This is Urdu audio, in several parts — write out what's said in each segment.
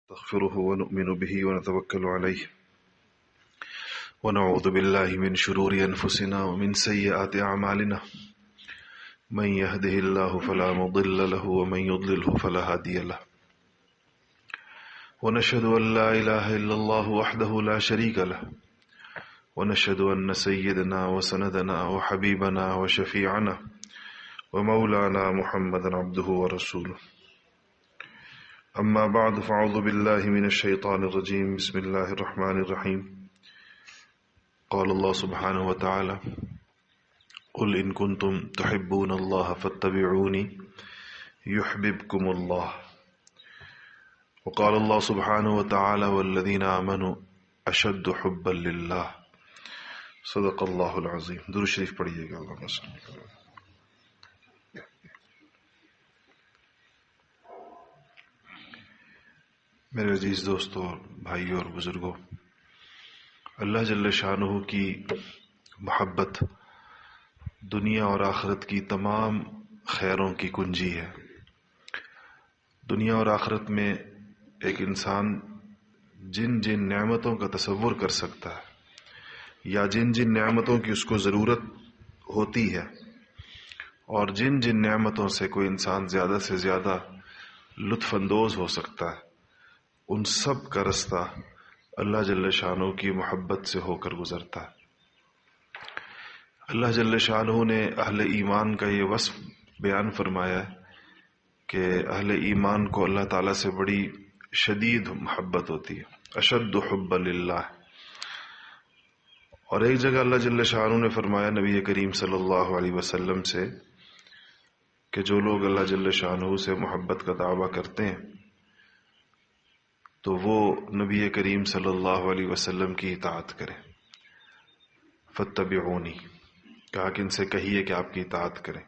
نستغفره ونؤمن به ونتوكل عليه ونعوذ بالله من شرور أنفسنا ومن سيئات أعمالنا من يهده الله فلا مضل له ومن يضلله فلا هادي له ونشهد أن لا إله إلا الله وحده لا شريك له ونشهد أن سيدنا وسندنا وحبيبنا وشفيعنا ومولانا محمدا عبده ورسوله أما بعد فأعوذ بالله من الشيطان الرجيم بسم الله الرحمن الرحيم قال الله سبحانه وتعالى قل إن كنتم تحبون الله فاتبعوني يحببكم الله وقال الله سبحانه وتعالى والذين آمنوا أشد حبا لله صدق الله العظيم. درود شریف پڑھیے گا. اللهم صل علی محمد. میرے عزیز دوستوں اور بھائیوں اور بزرگوں، اللہ جل شانہ کی محبت دنیا اور آخرت کی تمام خیروں کی کنجی ہے. دنیا اور آخرت میں ایک انسان جن جن نعمتوں کا تصور کر سکتا ہے یا جن جن نعمتوں کی اس کو ضرورت ہوتی ہے اور جن جن نعمتوں سے کوئی انسان زیادہ سے زیادہ لطف اندوز ہو سکتا ہے، ان سب کا رستہ اللہ جل شانہ کی محبت سے ہو کر گزرتا ہے. اللہ جل شانہ نے اہل ایمان کا یہ وصف بیان فرمایا ہے کہ اہل ایمان کو اللہ تعالیٰ سے بڑی شدید محبت ہوتی ہے، اشد حب للہ. اور ایک جگہ اللہ جل شانہ نے فرمایا نبی کریم صلی اللہ علیہ وسلم سے کہ جو لوگ اللہ جل شانہ سے محبت کا دعویٰ کرتے ہیں تو وہ نبی کریم صلی اللہ علیہ وسلم کی اطاعت کریں. فاتبعونی، کہا کہ ان سے کہیے کہ آپ کی اطاعت کریں.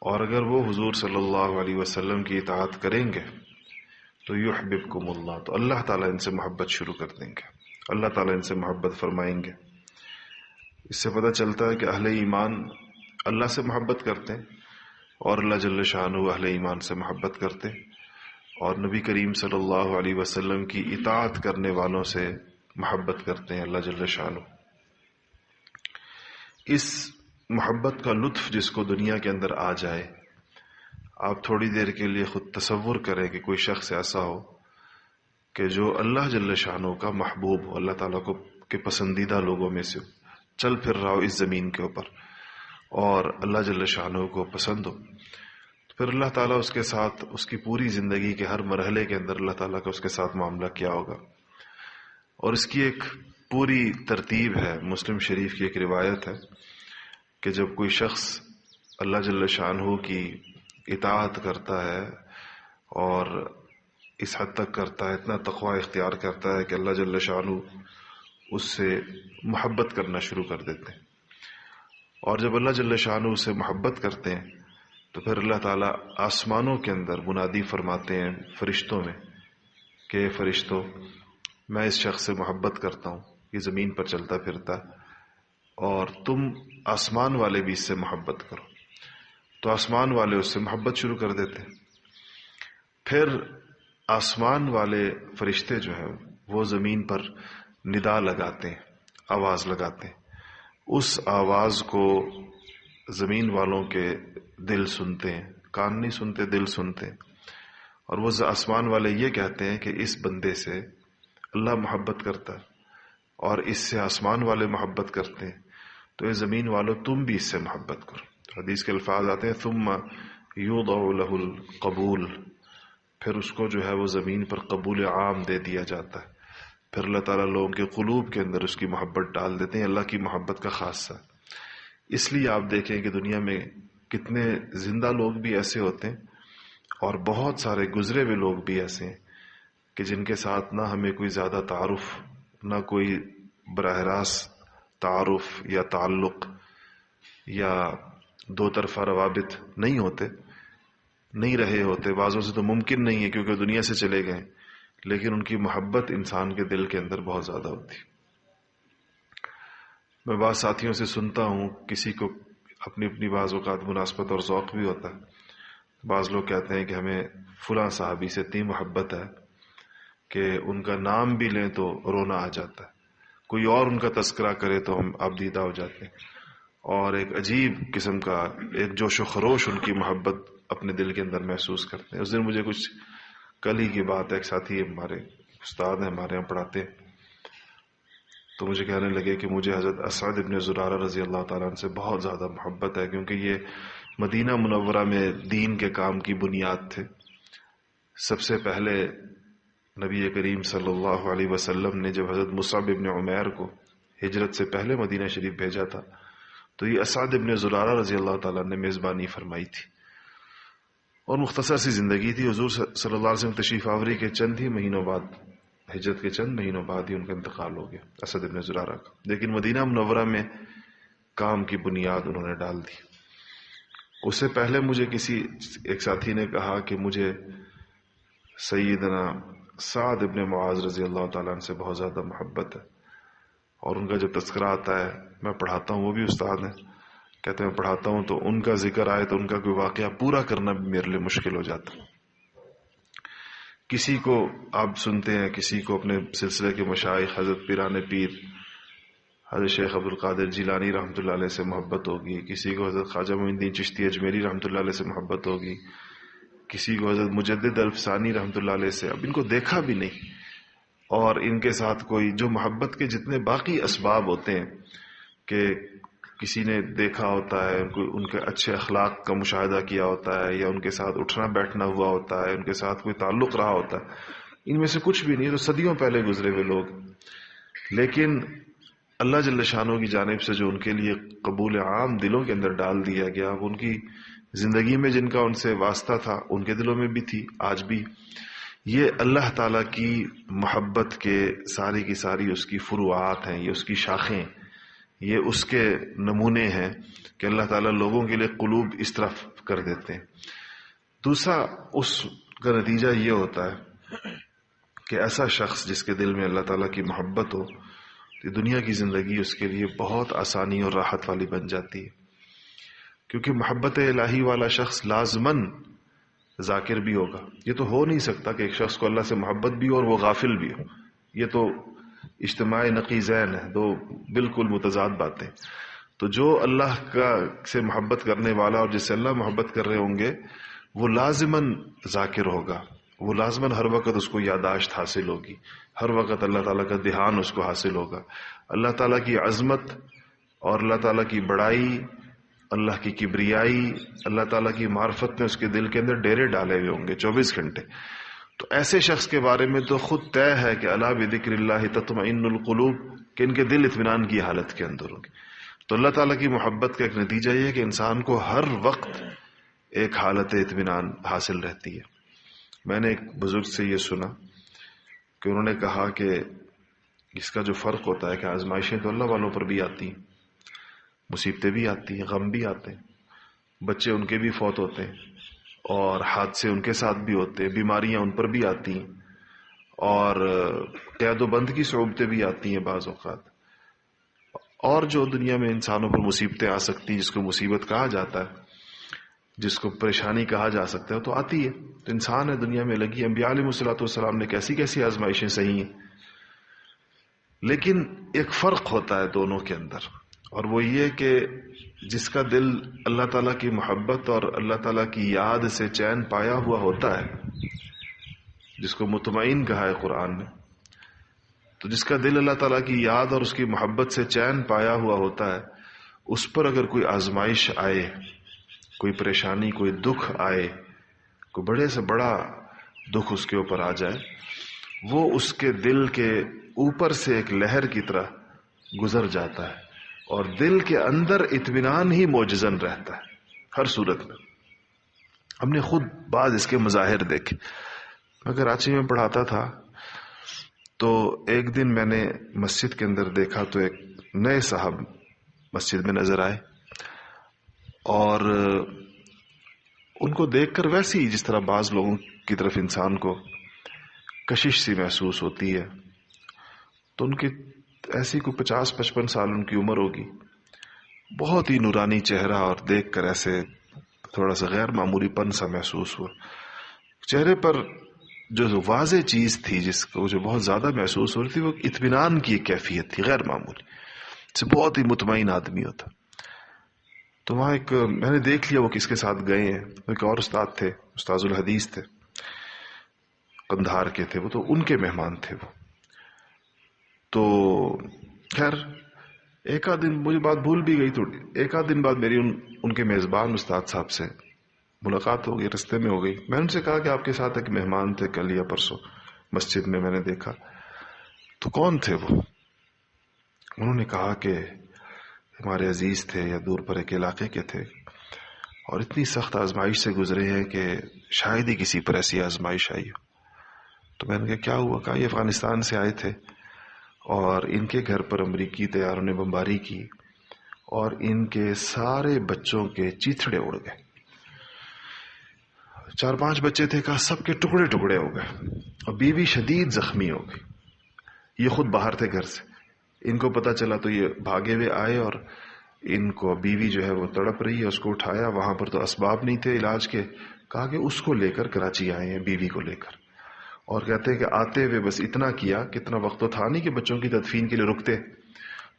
اور اگر وہ حضور صلی اللہ علیہ وسلم کی اطاعت کریں گے تو یحببکم اللہ، تو اللہ تعالیٰ ان سے محبت شروع کر دیں گے، اللہ تعالیٰ ان سے محبت فرمائیں گے. اس سے پتہ چلتا ہے کہ اہل ایمان اللہ سے محبت کرتے ہیں اور اللہ جل شانہ اہل ایمان سے محبت کرتے ہیں، اور نبی کریم صلی اللہ علیہ وسلم کی اطاعت کرنے والوں سے محبت کرتے ہیں اللہ جل شانہ. اس محبت کا لطف جس کو دنیا کے اندر آ جائے، آپ تھوڑی دیر کے لیے خود تصور کریں کہ کوئی شخص ایسا ہو کہ جو اللہ جل شانہ کا محبوب ہو، اللہ تعالیٰ کو کے پسندیدہ لوگوں میں سے چل پھر رہا ہو اس زمین کے اوپر اور اللہ جل شانہ کو پسند ہو، پھر اللہ تعالیٰ اس کے ساتھ اس کی پوری زندگی کے ہر مرحلے کے اندر اللہ تعالیٰ کا اس کے ساتھ معاملہ کیا ہوگا. اور اس کی ایک پوری ترتیب ہے. مسلم شریف کی ایک روایت ہے کہ جب کوئی شخص اللہ جل شانہ کی اطاعت کرتا ہے اور اس حد تک کرتا ہے، اتنا تقوی اختیار کرتا ہے کہ اللہ جل شانہ اس سے محبت کرنا شروع کر دیتے ہیں. اور جب اللہ جل شانہ اس سے محبت کرتے ہیں تو پھر اللہ تعالیٰ آسمانوں کے اندر منادی فرماتے ہیں فرشتوں میں کہ فرشتوں، میں اس شخص سے محبت کرتا ہوں، یہ زمین پر چلتا پھرتا، اور تم آسمان والے بھی اس سے محبت کرو. تو آسمان والے اس سے محبت شروع کر دیتے ہیں. پھر آسمان والے فرشتے جو ہیں وہ زمین پر ندا لگاتے ہیں، آواز لگاتے ہیں. اس آواز کو زمین والوں کے دل سنتے ہیں، کان نہیں سنتے، دل سنتے ہیں. اور وہ آسمان والے یہ کہتے ہیں کہ اس بندے سے اللہ محبت کرتا ہے اور اس سے آسمان والے محبت کرتے ہیں، تو یہ زمین والوں تم بھی اس سے محبت کرو. حدیث کے الفاظ آتے ہیں ثم یوضع له القبول، پھر اس کو جو ہے وہ زمین پر قبول عام دے دیا جاتا ہے. پھر اللہ تعالیٰ لوگوں کے قلوب کے اندر اس کی محبت ڈال دیتے ہیں. اللہ کی محبت کا خاصہ. اس لیے آپ دیکھیں کہ دنیا میں کتنے زندہ لوگ بھی ایسے ہوتے ہیں اور بہت سارے گزرے ہوئے لوگ بھی ایسے ہیں کہ جن کے ساتھ نہ ہمیں کوئی زیادہ تعارف، نہ کوئی براہ راست تعارف یا تعلق یا دو طرفہ روابط نہیں ہوتے، نہیں رہے ہوتے. بعضوں سے تو ممکن نہیں ہے کیونکہ دنیا سے چلے گئے، لیکن ان کی محبت انسان کے دل کے اندر بہت زیادہ ہوتی. میں بعض ساتھیوں سے سنتا ہوں، کسی کو اپنی اپنی بعض اوقات مناسبت اور ذوق بھی ہوتا ہے. بعض لوگ کہتے ہیں کہ ہمیں فلاں صحابی سے اتنی محبت ہے کہ ان کا نام بھی لیں تو رونا آ جاتا ہے، کوئی اور ان کا تذکرہ کرے تو ہم آبدیدہ ہو جاتے ہیں، اور ایک عجیب قسم کا ایک جوش و خروش ان کی محبت اپنے دل کے اندر محسوس کرتے ہیں۔ اس دن مجھے کچھ کل ہی کی بات ہے، ایک ساتھی ہمارے استاد ہیں، ہمارے یہاں پڑھاتے ہیں، تو مجھے کہنے لگے کہ مجھے حضرت اسعد ابن زرارہ رضی اللہ تعالیٰ عنہ سے بہت زیادہ محبت ہے، کیونکہ یہ مدینہ منورہ میں دین کے کام کی بنیاد تھے۔ سب سے پہلے نبی کریم صلی اللہ علیہ وسلم نے جب حضرت مصعب ابن عمیر کو ہجرت سے پہلے مدینہ شریف بھیجا تھا تو یہ اسعد ابن زرارہ رضی اللہ تعالیٰ نے میزبانی فرمائی تھی، اور مختصر سی زندگی تھی۔ حضور صلی اللہ علیہ وسلم تشریف آوری کے چند ہی مہینوں بعد، ہجرت کے چند مہینوں بعد ہی ان کا انتقال ہو گیا اسد ابن زرارہ کا، لیکن مدینہ منورہ میں کام کی بنیاد انہوں نے ڈال دی۔ اس سے پہلے مجھے ایک ساتھی نے کہا کہ مجھے سیدنا سعد ابن معاذ رضی اللہ تعالیٰ عنہ سے بہت زیادہ محبت ہے، اور ان کا جب تذکرہ آتا ہے، میں پڑھاتا ہوں، وہ بھی استاد ہیں، کہتے ہیں میں پڑھاتا ہوں تو ان کا ذکر آئے تو ان کا کوئی واقعہ پورا کرنا بھی میرے لیے مشکل ہو جاتا ہے۔ کسی کو آپ سنتے ہیں، کسی کو اپنے سلسلے کے مشائخ حضرت پیران پیر حضرت شیخ عبد القادر جیلانی رحمۃ اللہ علیہ سے محبت ہوگی، کسی کو حضرت خواجہ معین الدین چشتی اجمیری رحمۃ اللہ علیہ سے محبت ہوگی، کسی کو حضرت مجدد الفسانی رحمۃ اللہ علیہ سے۔ اب ان کو دیکھا بھی نہیں، اور ان کے ساتھ کوئی جو محبت کے جتنے باقی اسباب ہوتے ہیں کہ کسی نے دیکھا ہوتا ہے، ان کے اچھے اخلاق کا مشاہدہ کیا ہوتا ہے، یا ان کے ساتھ اٹھنا بیٹھنا ہوا ہوتا ہے، ان کے ساتھ کوئی تعلق رہا ہوتا ہے، ان میں سے کچھ بھی نہیں، تو صدیوں پہلے گزرے ہوئے لوگ۔ لیکن اللہ جل شانہ کی جانب سے جو ان کے لیے قبول عام دلوں کے اندر ڈال دیا گیا، وہ ان کی زندگی میں جن کا ان سے واسطہ تھا ان کے دلوں میں بھی تھی، آج بھی۔ یہ اللہ تعالیٰ کی محبت کے ساری کی ساری اس کی فروعات ہیں، یہ اس کی شاخیں، یہ اس کے نمونے ہیں کہ اللہ تعالیٰ لوگوں کے لیے قلوب اس طرف کر دیتے ہیں۔ دوسرا اس کا نتیجہ یہ ہوتا ہے کہ ایسا شخص جس کے دل میں اللہ تعالیٰ کی محبت ہو، تو دنیا کی زندگی اس کے لیے بہت آسانی اور راحت والی بن جاتی ہے، کیونکہ محبت الہی والا شخص لازماً ذاکر بھی ہوگا۔ یہ تو ہو نہیں سکتا کہ ایک شخص کو اللہ سے محبت بھی ہو اور وہ غافل بھی ہو، یہ تو اجتماع نقیضین ہے، دو بالکل متضاد باتیں۔ تو جو اللہ سے محبت کرنے والا اور جس سے اللہ محبت کر رہے ہوں گے، وہ لازماً ذاکر ہوگا، وہ لازماً ہر وقت اس کو یاداشت حاصل ہوگی، ہر وقت اللہ تعالیٰ کا دھیان اس کو حاصل ہوگا، اللہ تعالیٰ کی عظمت اور اللہ تعالیٰ کی بڑائی، اللہ کی کبریائی، اللہ تعالیٰ کی معرفت نے اس کے دل کے اندر ڈیرے ڈالے ہوئے ہوں گے 24 گھنٹے۔ تو ایسے شخص کے بارے میں تو خود طے ہے کہ الا بذکر اللہ تطمئن القلوب، کہ ان کے دل اطمینان کی حالت کے اندر ہوں گے۔ تو اللہ تعالیٰ کی محبت کا ایک نتیجہ یہ ہے کہ انسان کو ہر وقت ایک حالت اطمینان حاصل رہتی ہے۔ میں نے ایک بزرگ سے یہ سنا کہ انہوں نے کہا کہ اس کا جو فرق ہوتا ہے کہ آزمائشیں تو اللہ والوں پر بھی آتی ہیں، مصیبتیں بھی آتی ہیں، غم بھی آتے ہیں، بچے ان کے بھی فوت ہوتے ہیں، اور حادثے ان کے ساتھ بھی ہوتے ہیں، بیماریاں ان پر بھی آتی ہیں، اور قید و بند کی صعوبتیں بھی آتی ہیں بعض اوقات، اور جو دنیا میں انسانوں پر مصیبتیں آ سکتی ہیں، جس کو مصیبت کہا جاتا ہے، جس کو پریشانی کہا جا سکتا ہے، تو آتی ہے۔ تو انسان ہے، دنیا میں لگی۔ انبیاء علیہ الصلوۃ والسلام نے کیسی کیسی آزمائشیں سہی ہیں، لیکن ایک فرق ہوتا ہے دونوں کے اندر، اور وہ یہ کہ جس کا دل اللہ تعالیٰ کی محبت اور اللہ تعالیٰ کی یاد سے چین پایا ہوا ہوتا ہے، جس کو مطمئن کہا ہے قرآن نے، تو جس کا دل اللہ تعالیٰ کی یاد اور اس کی محبت سے چین پایا ہوا ہوتا ہے، اس پر اگر کوئی آزمائش آئے، کوئی پریشانی، کوئی دکھ آئے، کوئی بڑے سے بڑا دکھ اس کے اوپر آ جائے، وہ اس کے دل کے اوپر سے ایک لہر کی طرح گزر جاتا ہے، اور دل کے اندر اطمینان ہی معجزن رہتا ہے ہر صورت میں۔ ہم نے خود بعض اس کے مظاہر دیکھے۔ میں کراچی میں پڑھاتا تھا، تو ایک دن میں نے مسجد کے اندر دیکھا تو ایک نئے صاحب مسجد میں نظر آئے، اور ان کو دیکھ کر ویسے ہی جس طرح بعض لوگوں کی طرف انسان کو کشش سی محسوس ہوتی ہے، تو ان کی ایسی کوئی 50-55 سال ان کی عمر ہوگی، بہت ہی نورانی چہرہ، اور دیکھ کر ایسے تھوڑا سا غیر معمولی پن سا محسوس ہوا۔ چہرے پر جو واضح چیز تھی جس کو جو بہت زیادہ محسوس ہو رہی تھی وہ اطمینان کی ایک کیفیت تھی غیر معمولی، سے بہت ہی مطمئن آدمی ہوتا. تو وہاں ایک میں نے دیکھ لیا وہ کس کے ساتھ گئے ہیں. ایک اور استاد تھے، استاذ الحدیث تھے، قندھار کے تھے وہ، تو ان کے مہمان تھے وہ. تو خیر ایک آدھ دن، مجھے بات بھول بھی گئی تھوڑی، ایک آدھ دن بعد میری ان کے میزبان استاد صاحب سے ملاقات ہو گئی، رستے میں ہو گئی. میں ان سے کہا کہ آپ کے ساتھ ایک مہمان تھے کل یا پرسوں مسجد میں نے دیکھا. تو کون تھے وہ؟ انہوں نے کہا کہ ہمارے عزیز تھے یا دور پر ایک علاقے کے تھے اور اتنی سخت آزمائش سے گزرے ہیں کہ شاید ہی کسی پر ایسی آزمائش آئی ہو. تو میں نے کہا کیا ہوا؟ کہا یہ افغانستان سے آئے تھے اور ان کے گھر پر امریکی طیاروں نے بمباری کی اور ان کے سارے بچوں کے چیتھڑے اڑ گئے. 4-5 بچے تھے، کہا سب کے ٹکڑے ٹکڑے ہو گئے اور بیوی شدید زخمی ہو گئی. یہ خود باہر تھے گھر سے، ان کو پتہ چلا تو یہ بھاگے ہوئے آئے اور ان کو بیوی جو ہے وہ تڑپ رہی ہے، اس کو اٹھایا. وہاں پر تو اسباب نہیں تھے علاج کے، کہا کہ اس کو لے کر کراچی آئے ہیں بیوی کو لے کر. اور کہتے ہیں کہ آتے ہوئے بس اتنا کیا، کتنا وقت تو تھا نہیں کہ بچوں کی تدفین کے لیے رکتے،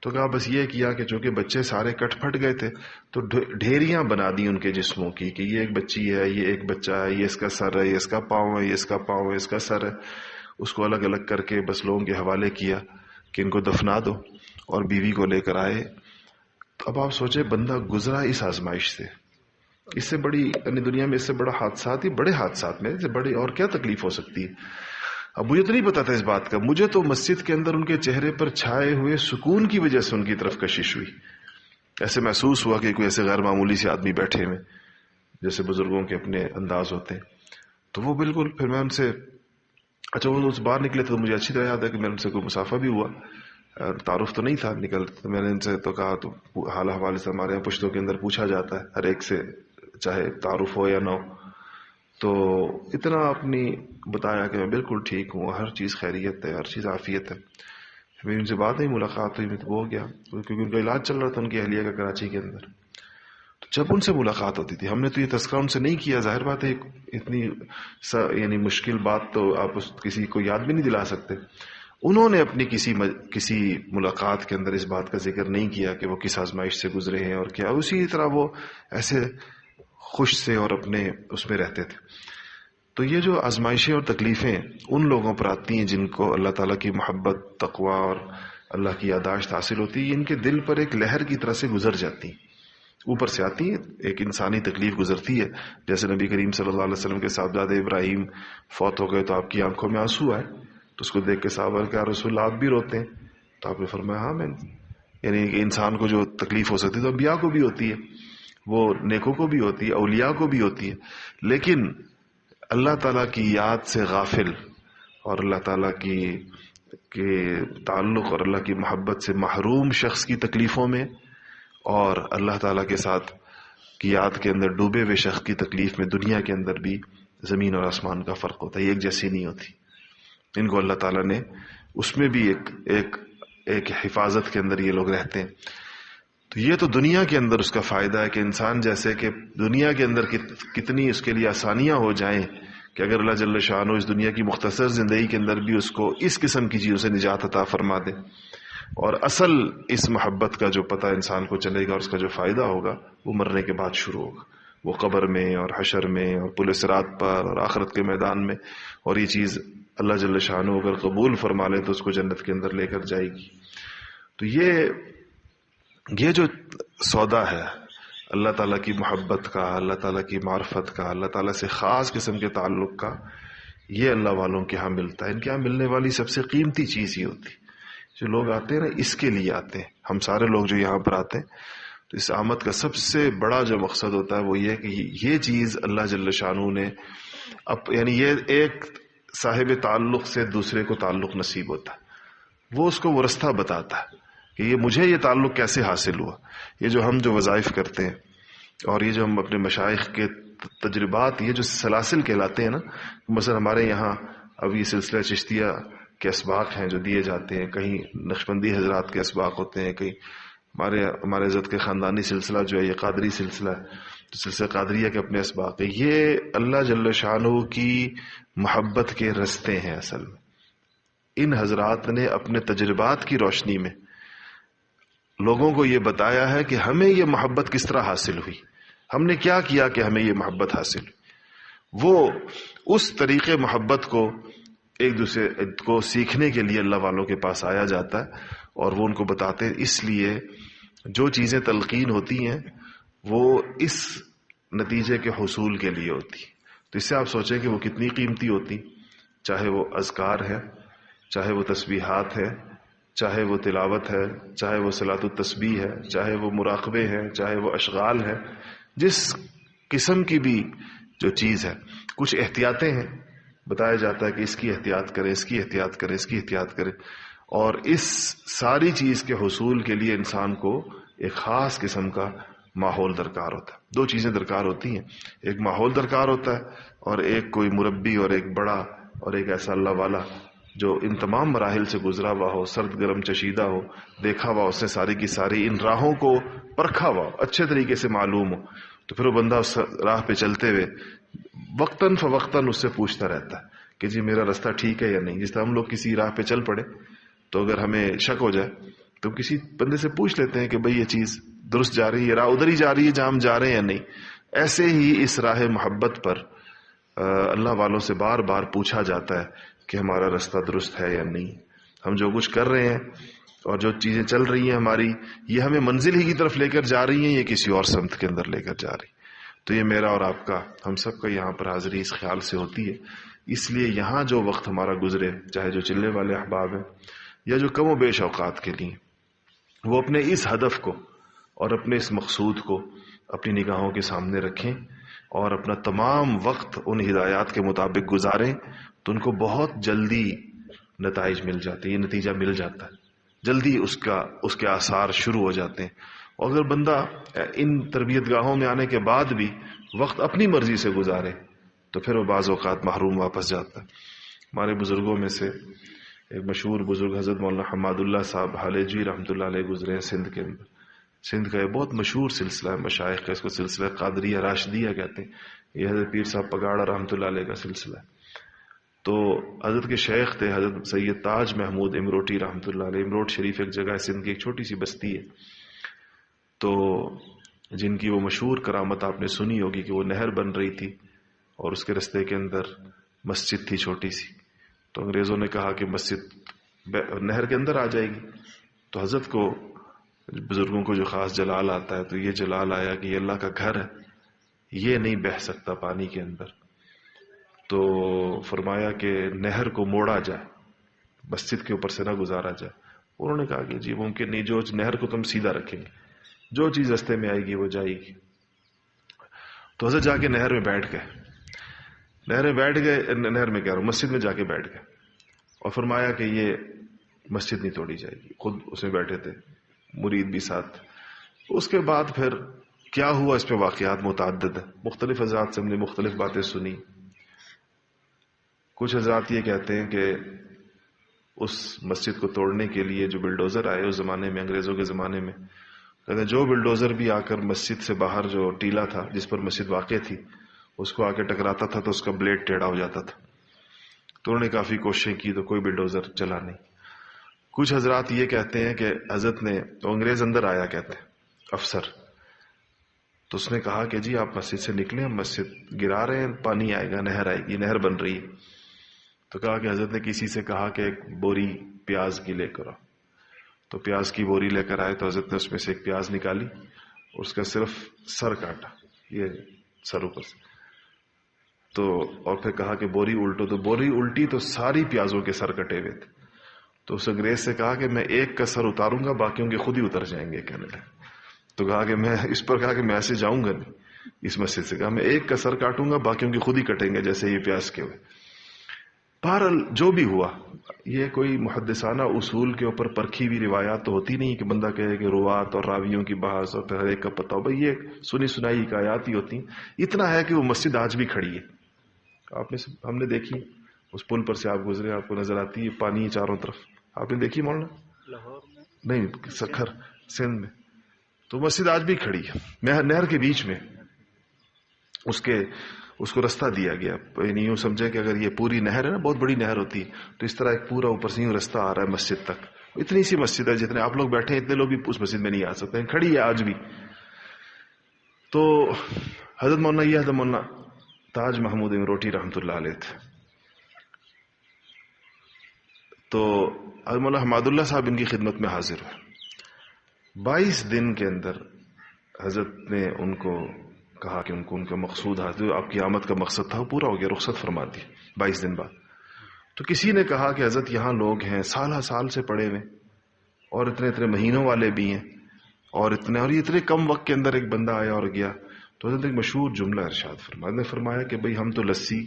تو کہا بس یہ کیا کہ چونکہ بچے سارے کٹ پھٹ گئے تھے تو ڈھیریاں بنا دی ان کے جسموں کی کہ یہ ایک بچی ہے، یہ ایک بچہ ہے، یہ اس کا سر ہے، یہ اس کا پاؤں ہے، یہ اس کا پاؤں ہے، اس کا سر ہے. اس کو الگ الگ کر کے بس لوگوں کے حوالے کیا کہ ان کو دفنا دو اور بیوی کو لے کر آئے. تو اب آپ سوچیں بندہ گزرا اس آزمائش سے، اس سے بڑی یعنی دنیا میں اس سے بڑا حادثات ہی بڑے حادثات میں سے بڑی اور کیا تکلیف ہو سکتی ہے. اب مجھے تو نہیں پتا تھا اس بات کا، مجھے تو مسجد کے اندر ان کے چہرے پر چھائے ہوئے سکون کی وجہ سے ان کی طرف کشش ہوئی. ایسے محسوس ہوا کہ کوئی ایسے غیر معمولی سے آدمی بیٹھے ہوئے جیسے بزرگوں کے اپنے انداز ہوتے ہیں. تو وہ بالکل پھر میں ان سے اچھا وہ اس باہر نکلے تو مجھے اچھی طرح یاد ہے کہ میں ان سے کوئی مسافہ بھی ہوا، تعارف تو نہیں تھا نکل. تو میں نے ان سے تو کہا، تو حال حوالے سے ہمارے یہاں پشتوں کے اندر پوچھا جاتا ہے ہر ایک سے، چاہے تعارف ہو یا نہ ہو. تو اتنا اپنی بتایا کہ میں بالکل ٹھیک ہوں، ہر چیز خیریت ہے، ہر چیز عافیت ہے. میری ان سے بات نہیں، ملاقات ہوئی، میں تو ہو گیا کیونکہ ان کا علاج چل رہا تھا ان کی اہلیہ کا کراچی کے اندر. تو جب ان سے ملاقات ہوتی تھی، ہم نے تو یہ تذکرہ ان سے نہیں کیا، ظاہر بات ہے اتنی یعنی مشکل بات تو آپ کسی کو یاد بھی نہیں دلا سکتے. انہوں نے اپنی کسی ملاقات کے اندر اس بات کا ذکر نہیں کیا کہ وہ کس آزمائش سے گزرے ہیں اور کیا. اسی طرح وہ ایسے خوش سے اور اپنے اس میں رہتے تھے. تو یہ جو آزمائشیں اور تکلیفیں ان لوگوں پر آتی ہیں جن کو اللہ تعالیٰ کی محبت، تقوی اور اللہ کی یادداشت حاصل ہوتی ہے، ان کے دل پر ایک لہر کی طرح سے گزر جاتی ہیں، اوپر سے آتی ہیں. ایک انسانی تکلیف گزرتی ہے، جیسے نبی کریم صلی اللہ علیہ وسلم کے صاحبزادے ابراہیم فوت ہو گئے تو آپ کی آنکھوں میں آنسو آئے. تو اس کو دیکھ کے صحابہ کہ رسول اللہ آپ بھی روتے ہیں؟ تو آپ نے فرمایا ہاں میں، یعنی انسان کو جو تکلیف ہو سکتی ہے تو انبیاء کو بھی ہوتی ہے، وہ نیکوں کو بھی ہوتی ہے، اولیاء کو بھی ہوتی ہے. لیکن اللہ تعالیٰ کی یاد سے غافل اور اللہ تعالیٰ کے تعلق اور اللہ کی محبت سے محروم شخص کی تکلیفوں میں اور اللہ تعالیٰ کے ساتھ کی یاد کے اندر ڈوبے ہوئے شخص کی تکلیف میں دنیا کے اندر بھی زمین اور آسمان کا فرق ہوتا ہے. یہ ایک جیسی نہیں ہوتی. ان کو اللہ تعالیٰ نے اس میں بھی ایک حفاظت کے اندر یہ لوگ رہتے ہیں. تو یہ تو دنیا کے اندر اس کا فائدہ ہے کہ انسان جیسے کہ دنیا کے اندر کتنی اس کے لیے آسانیاں ہو جائیں کہ اگر اللہ جل شانہ اس دنیا کی مختصر زندگی کے اندر بھی اس کو اس قسم کی چیزوں سے نجات عطا فرما دے، اور اصل اس محبت کا جو پتہ انسان کو چلے گا اور اس کا جو فائدہ ہوگا وہ مرنے کے بعد شروع ہوگا، وہ قبر میں اور حشر میں اور پل صراط پر اور آخرت کے میدان میں. اور یہ چیز اللہ جل شانہ اگر قبول فرما لے تو اس کو جنت کے اندر لے کر جائے گی. تو یہ جو سودا ہے اللہ تعالیٰ کی محبت کا، اللہ تعالیٰ کی معرفت کا، اللہ تعالیٰ سے خاص قسم کے تعلق کا، یہ اللہ والوں کے ہاں ملتا ہے. ان کے ہاں ملنے والی سب سے قیمتی چیز یہ ہوتی. جو لوگ آتے ہیں نا اس کے لیے آتے ہیں. ہم سارے لوگ جو یہاں پر آتے ہیں تو اس آمد کا سب سے بڑا جو مقصد ہوتا ہے وہ یہ کہ یہ چیز اللہ جل شانہ نے یعنی یہ ایک صاحب تعلق سے دوسرے کو تعلق نصیب ہوتا ہے، وہ اس کو وہ رستہ بتاتا ہے کہ یہ مجھے یہ تعلق کیسے حاصل ہوا. یہ جو ہم جو وظائف کرتے ہیں اور یہ جو ہم اپنے مشائخ کے تجربات، یہ جو سلاسل کہلاتے ہیں نا، مثلا ہمارے یہاں اب یہ سلسلہ چشتیہ کے اسباق ہیں جو دیے جاتے ہیں، کہیں نقشبندی حضرات کے اسباق ہوتے ہیں، کہیں ہمارے عزت کے خاندانی سلسلہ جو ہے یہ قادری سلسلہ ہے، تو سلسلہ قادریہ کے اپنے اسباق ہے. یہ اللہ جل شانہ کی محبت کے رستے ہیں. اصل میں ان حضرات نے اپنے تجربات کی روشنی میں لوگوں کو یہ بتایا ہے کہ ہمیں یہ محبت کس طرح حاصل ہوئی، ہم نے کیا کیا کہ ہمیں یہ محبت حاصل ہوئی. وہ اس طریقے محبت کو ایک دوسرے کو سیکھنے کے لیے اللہ والوں کے پاس آیا جاتا ہے اور وہ ان کو بتاتے ہیں. اس لیے جو چیزیں تلقین ہوتی ہیں وہ اس نتیجے کے حصول کے لیے ہوتی. تو اس سے آپ سوچیں کہ وہ کتنی قیمتی ہوتی، چاہے وہ اذکار ہے، چاہے وہ تسبیحات ہے، چاہے وہ تلاوت ہے، چاہے وہ صلاۃ التسبیح ہے، چاہے وہ مراقبے ہیں، چاہے وہ اشغال ہے. جس قسم کی بھی جو چیز ہے، کچھ احتیاطیں ہیں، بتایا جاتا ہے کہ اس کی احتیاط کریں، اس کی احتیاط کریں، اس کی احتیاط کریں. اور اس ساری چیز کے حصول کے لیے انسان کو ایک خاص قسم کا ماحول درکار ہوتا ہے. دو چیزیں درکار ہوتی ہیں، ایک ماحول درکار ہوتا ہے اور ایک کوئی مربی اور ایک بڑا اور ایک ایسا اللہ والا جو ان تمام مراحل سے گزرا ہوا ہو، سرد گرم چشیدہ ہو، دیکھا ہوا اس نے ساری کی ساری ان راہوں کو پرکھا ہوا ہو، اچھے طریقے سے معلوم ہو. تو پھر وہ بندہ اس راہ پہ چلتے ہوئے وقتاً فوقتاً اس سے پوچھتا رہتا ہے کہ جی میرا راستہ ٹھیک ہے یا نہیں. جس طرح ہم لوگ کسی راہ پہ چل پڑے تو اگر ہمیں شک ہو جائے تو کسی بندے سے پوچھ لیتے ہیں کہ بھئی یہ چیز درست جا رہی ہے، راہ ادھر ہی جا رہی ہے جہاں ہم جا رہے ہیں یا نہیں. ایسے ہی اس راہ محبت پر اللہ والوں سے بار بار پوچھا جاتا ہے کہ ہمارا راستہ درست ہے یا نہیں. ہم جو کچھ کر رہے ہیں اور جو چیزیں چل رہی ہیں ہماری، یہ ہمیں منزل ہی کی طرف لے کر جا رہی ہیں یا کسی اور سمت کے اندر لے کر جا رہی. تو یہ میرا اور آپ کا، ہم سب کا یہاں پر حاضری اس خیال سے ہوتی ہے. اس لیے یہاں جو وقت ہمارا گزرے، چاہے جو چلنے والے احباب ہیں یا جو کم و بیش اوقات کے لیے، وہ اپنے اس ہدف کو اور اپنے اس مقصود کو اپنی نگاہوں کے سامنے رکھیں اور اپنا تمام وقت ان ہدایات کے مطابق گزاریں تو ان کو بہت جلدی نتائج مل جاتے ہیں. یہ نتیجہ مل جاتا ہے جلدی، اس کے آثار شروع ہو جاتے ہیں. اور اگر بندہ ان تربیت گاہوں میں آنے کے بعد بھی وقت اپنی مرضی سے گزارے تو پھر وہ بعض اوقات محروم واپس جاتا ہے. ہمارے بزرگوں میں سے ایک مشہور بزرگ حضرت مولانا حماد اللہ صاحب حالجوی رحمۃ اللہ علیہ گزرے ہیں سندھ کے اندر. سندھ کا یہ بہت مشہور سلسلہ ہے مشائخ کا، اس کو سلسلہ قادریہ راشدیہ کہتے ہیں. یہ حضرت پیر صاحب پگاڑا رحمۃ اللہ علیہ کا سلسلہ ہے. تو حضرت کے شیخ تھے حضرت سید تاج محمود امروٹی رحمۃ اللہ علیہ. امروٹ شریف ایک جگہ ہے سندھ کی، ایک چھوٹی سی بستی ہے، تو جن کی وہ مشہور کرامت آپ نے سنی ہوگی کہ وہ نہر بن رہی تھی اور اس کے رستے کے اندر مسجد تھی چھوٹی سی. تو انگریزوں نے کہا کہ مسجد نہر کے اندر آ جائے گی. تو حضرت کو، بزرگوں کو جو خاص جلال آتا ہے، تو یہ جلال آیا کہ یہ اللہ کا گھر ہے، یہ نہیں بہہ سکتا پانی کے اندر. تو فرمایا کہ نہر کو موڑا جائے، مسجد کے اوپر سے نہ گزارا جائے. انہوں نے کہا کہ جی ممکن نہیں، جو نہر کو تم سیدھا رکھیں گے، جو چیز رستے میں آئے گی وہ جائے گی. تو حضرت جا کے نہر میں بیٹھ گئے، نہر میں کہہ رہا ہوں، مسجد میں جا کے بیٹھ گئے اور فرمایا کہ یہ مسجد نہیں توڑی جائے گی. خود اس میں بیٹھے تھے، مرید بھی ساتھ. اس کے بعد پھر کیا ہوا، اس پہ واقعات متعدد ہیں. مختلف حضرات سے ہم نے مختلف باتیں سنی. کچھ حضرات یہ کہتے ہیں کہ اس مسجد کو توڑنے کے لیے جو بلڈوزر آئے اس زمانے میں، انگریزوں کے زمانے میں، کہتے ہیں جو بلڈوزر بھی آ کر مسجد سے باہر جو ٹیلا تھا جس پر مسجد واقع تھی اس کو آ کے ٹکراتا تھا تو اس کا بلیڈ ٹیڑھا ہو جاتا تھا. تو انہوں نے کافی کوششیں کی تو کوئی بلڈوزر چلا نہیں. کچھ حضرات یہ کہتے ہیں کہ حضرت نے، تو انگریز اندر آیا کہتے ہیں افسر، تو اس نے کہا کہ جی آپ مسجد سے نکلیں، ہم مسجد گرا رہے ہیں، پانی آئے گا، نہر آئے گی، نہر بن رہی ہے. تو کہا کہ حضرت نے کسی سے کہا کہ ایک بوری پیاز کی لے کر آؤ. تو پیاز کی بوری لے کر آئے تو حضرت نے اس میں سے ایک پیاز نکالی اور اس کا صرف سر کاٹا، یہ سر اوپر سے، تو اور پھر کہا کہ بوری الٹو. تو بوری الٹی تو ساری پیازوں کے سر کٹے ہوئے تھے. تو اس انگریز سے کہا کہ میں ایک کا سر اتاروں گا، باقیوں کے خود ہی اتر جائیں گے. کہنے لگے. تو کہا کہ میں اس پر کہا کہ میں ایسے جاؤں گا نہیں اس مسجد سے. کہا میں ایک کا سر کاٹوں گا، باقیوں کے خود ہی کٹیں گے جیسے یہ پیاز کے ہوئے. بہرحال جو بھی ہوا، یہ کوئی محدثانہ اصول کے اوپر پرکھی ہوئی روایات تو ہوتی نہیں کہ بندہ کہے کہ روات اور راویوں کی بحث اور پھر ہر ایک کا پتہ ہو. بھائی یہ سنی سنائی حکایات ہی ہوتی. اتنا ہے کہ وہ مسجد آج بھی کھڑی ہے. آپ نے، ہم نے دیکھی، اس پل پر سے آپ گزرے آپ کو نظر آتی ہے پانی چاروں طرف. آپ نے دیکھی مولانا؟ لاہور میں نہیں، سکھر سندھ میں. تو مسجد آج بھی کھڑی ہے نہر کے بیچ میں، اس کو رستہ دیا گیا، یعنی یوں سمجھے کہ اگر یہ پوری نہر ہے نا، بہت بڑی نہر ہوتی ہے، تو اس طرح ایک پورا اوپر سے یوں رستہ آ رہا ہے مسجد تک. اتنی سی مسجد ہے، جتنے آپ لوگ بیٹھے ہیں اتنے لوگ بھی اس مسجد میں نہیں آ سکتے، کھڑی ہے آج بھی. تو حضرت مولانا تاج محمود امروٹی رحمۃ اللہ علیہ تھے. تو حضرت مولانا حماد اللہ صاحب ان کی خدمت میں حاضر ہوئے. 22 دن کے اندر حضرت نے ان کو کہا کہ ان کا مقصود حاصل، آپ کی آمد کا مقصد تھا وہ پورا ہو گیا، رخصت فرما دی 22 دن بعد. تو کسی نے کہا کہ حضرت یہاں لوگ ہیں سال سے پڑے ہوئے، اور اتنے مہینوں والے بھی ہیں، اور یہ اتنے کم وقت کے اندر ایک بندہ آیا اور گیا. تو حضرت ایک مشہور جملہ ارشاد فرمایا کہ بھئی ہم تو لسی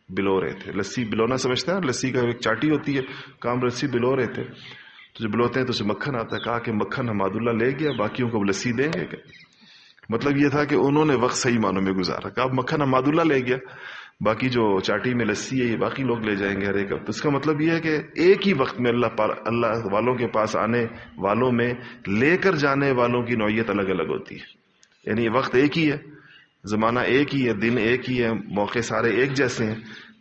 بلو رہے تھے. لسی بلونا سمجھتے ہیں، لسی کا ایک چاٹی ہوتی ہے، کام لسی بلو رہے تھے. تو جب بلوتے ہیں تو اسے مکھن آتا ہے. کہا کہ مکھن حماد اللہ لے گیا، باقیوں کو لسی دیں گے. مطلب یہ تھا کہ انہوں نے وقت صحیح معنوں میں گزارا. کہا مکھن حماد اللہ لے گیا، باقی جو چاٹی میں لسی ہے یہ باقی لوگ لے جائیں گے ہر ایک. تو اس کا مطلب یہ ہے کہ ایک ہی وقت میں اللہ والوں کے پاس آنے والوں میں لے کر جانے والوں کی نوعیت الگ الگ ہوتی ہے. یعنی وقت ایک ہی ہے، زمانہ ایک ہی ہے، دن ایک ہی ہے، موقع سارے ایک جیسے ہیں،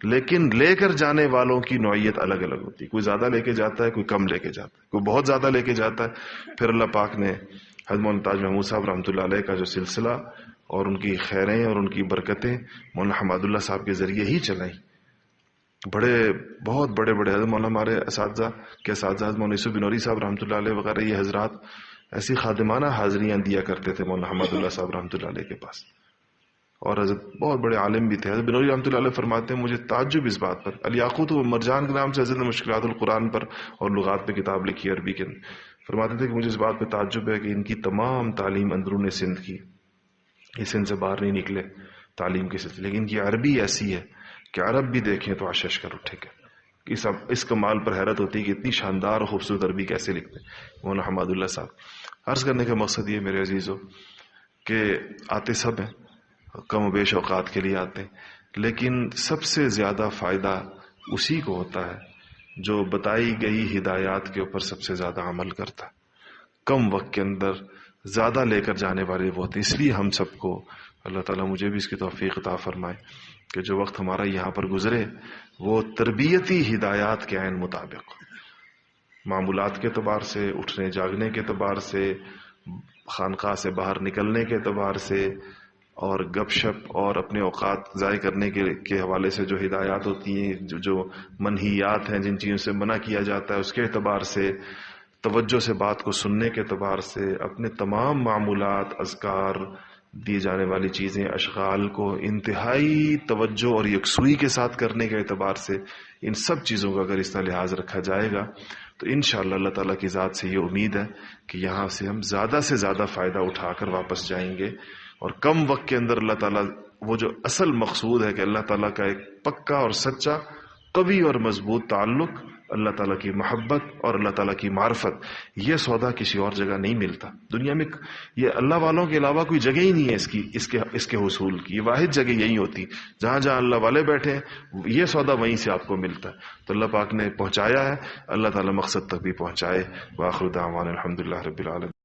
لیکن لے کر جانے والوں کی نوعیت الگ الگ ہوتی ہے. کوئی زیادہ لے کے جاتا ہے، کوئی کم لے کے جاتا ہے، کوئی بہت زیادہ لے کے جاتا ہے. پھر اللہ پاک نے حضرت مولانا تاج محمود صاحب رحمۃ اللہ علیہ کا جو سلسلہ اور ان کی خیریں اور ان کی برکتیں مولانا حماد اللہ صاحب کے ذریعے ہی چلائیں. بہت بڑے حضرت مولانا ہمارے اساتذہ حضرت مولانا یوسف بنوری صاحب رحمۃ اللہ علیہ وغیرہ یہ حضرات ایسی خادمانہ حاضریاں دیا کرتے تھے مولانا حماد اللہ صاحب رحمۃ اللہ علیہ کے پاس. اور حضرت بہت بڑے عالم بھی تھے. حضرت بنوری رحمۃ اللہ علیہ فرماتے ہیں مجھے تعجب اس بات پر، الیاقوت و مرجان کے نام سے حضرت نے مشکلات القرآن پر اور لغات پہ کتاب لکھی عربی کے. فرماتے تھے کہ مجھے اس بات پہ تعجب ہے کہ ان کی تمام تعلیم اندرون سندھ کی، یہ سندھ سے باہر نہیں نکلے تعلیم کے سلسلے، لیکن ان کی عربی ایسی ہے کہ عرب بھی دیکھیں تو آشش کر اٹھے گا. اس کمال پر حیرت ہوتی ہے کہ اتنی شاندار اور خوبصورت عربی کیسے لکھتے مولانا حماد اللہ صاحب. عرض کرنے کا مقصد یہ میرے عزیزو کہ آتے سب ہیں، کم و بیش اوقات کے لیے آتے ہیں، لیکن سب سے زیادہ فائدہ اسی کو ہوتا ہے جو بتائی گئی ہدایات کے اوپر سب سے زیادہ عمل کرتا ہے. کم وقت کے اندر زیادہ لے کر جانے والے وہ ہوتے ہیں. اس لیے ہم سب کو اللہ تعالیٰ مجھے بھی اس کی توفیق عطا فرمائے کہ جو وقت ہمارا یہاں پر گزرے وہ تربیتی ہدایات کے عین مطابق، معمولات کے اعتبار سے، اٹھنے جاگنے کے اعتبار سے، خانقاہ سے باہر نکلنے کے اعتبار سے، اور گپ شپ اور اپنے اوقات ضائع کرنے کے حوالے سے جو ہدایات ہوتی ہیں، جو منہیات ہیں، جن چیزوں سے منع کیا جاتا ہے اس کے اعتبار سے، توجہ سے بات کو سننے کے اعتبار سے، اپنے تمام معمولات، اذکار، دی جانے والی چیزیں، اشغال کو انتہائی توجہ اور یکسوئی کے ساتھ کرنے کے اعتبار سے، ان سب چیزوں کا اگر اس طرح لحاظ رکھا جائے گا تو انشاءاللہ اللہ تعالیٰ کی ذات سے یہ امید ہے کہ یہاں سے ہم زیادہ سے زیادہ فائدہ اٹھا کر واپس جائیں گے. اور کم وقت کے اندر اللہ تعالیٰ وہ جو اصل مقصود ہے کہ اللہ تعالیٰ کا ایک پکا اور سچا، قوی اور مضبوط تعلق، اللہ تعالیٰ کی محبت اور اللہ تعالیٰ کی معرفت، یہ سودا کسی اور جگہ نہیں ملتا دنیا میں. یہ اللہ والوں کے علاوہ کوئی جگہ ہی نہیں ہے اس کے حصول کی. یہ واحد جگہ یہی ہوتی جہاں اللہ والے بیٹھے ہیں، یہ سودا وہیں سے آپ کو ملتا ہے. تو اللہ پاک نے پہنچایا ہے، اللہ تعالیٰ مقصد تک بھی پہنچائے. وآخر دعوانا الحمدللہ رب العالمین.